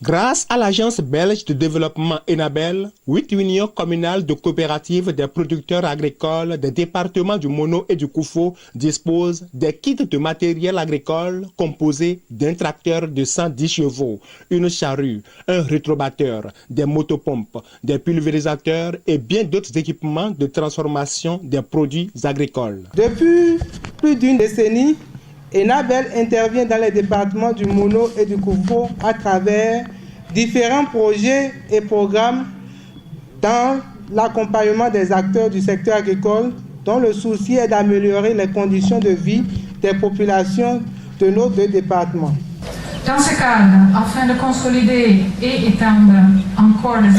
Grâce à l'Agence belge de développement Enabel, 8 unions communales de coopératives des producteurs agricoles des départements du Mono et du Koufo disposent des kits de matériel agricole composés d'un tracteur de 110 chevaux, une charrue, un rétrobatteur, des motopompes, des pulvérisateurs et bien d'autres équipements de transformation des produits agricoles. Depuis plus d'une décennie, Enabel intervient dans les départements du Mono et du Koufo à travers différents projets et programmes dans l'accompagnement des acteurs du secteur agricole dont le souci est d'améliorer les conditions de vie des populations de nos deux départements. Dans ce cadre, afin de consolider et étendre encore les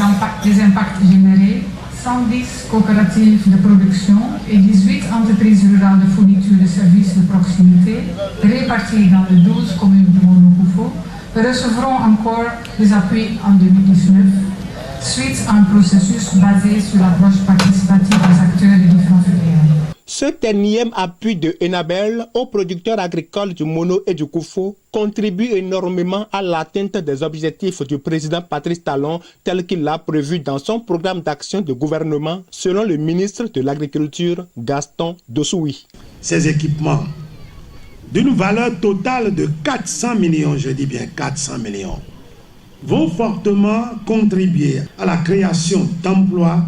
impacts générés, 110 coopératives de production et 18 entreprises rurales de fourniture de services de proximité réparties dans les 12 communes du Mono-Koufo recevront encore des appuis en 2019 suite à un processus basé sur l'approche participative des acteurs des différentes filières. Ce énième appui de Enabel aux producteurs agricoles du Mono et du Koufo contribue énormément à l'atteinte des objectifs du président Patrice Talon tel qu'il l'a prévu dans son programme d'action de gouvernement selon le ministre de l'Agriculture Gaston Dossoui. Ces équipements d'une valeur totale de 400 millions, je dis bien 400 millions, vont fortement contribuer à la création d'emplois,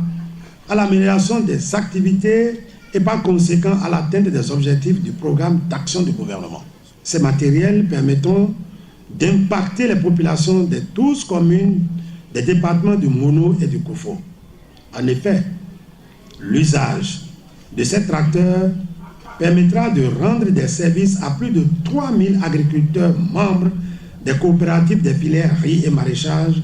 à l'amélioration des activités et par conséquent à l'atteinte des objectifs du programme d'action du gouvernement. Ces matériels permettront d'impacter les populations des 12 communes des départements du Mono et du Koufo. En effet, l'usage de ces tracteurs permettra de rendre des services à plus de 3000 agriculteurs membres des coopératives des filières riz et maraîchage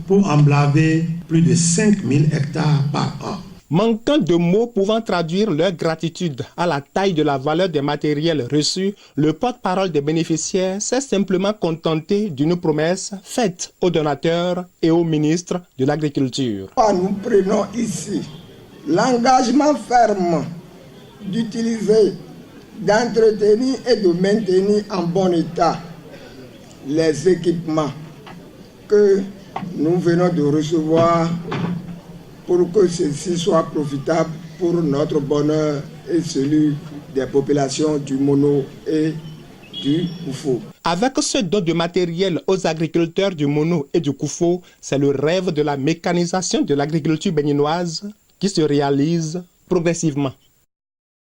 pour emblaver plus de 5000 hectares par an. Manquant de mots pouvant traduire leur gratitude à la taille de la valeur des matériels reçus, le porte-parole des bénéficiaires s'est simplement contenté d'une promesse faite aux donateurs et au ministre de l'Agriculture. Nous prenons ici l'engagement ferme d'utiliser, d'entretenir et de maintenir en bon état les équipements que nous venons de recevoir pour que ceci soit profitable pour notre bonheur et celui des populations du Mono et du Koufo. Avec ce don de matériel aux agriculteurs du Mono et du Koufo, c'est le rêve de la mécanisation de l'agriculture béninoise qui se réalise progressivement.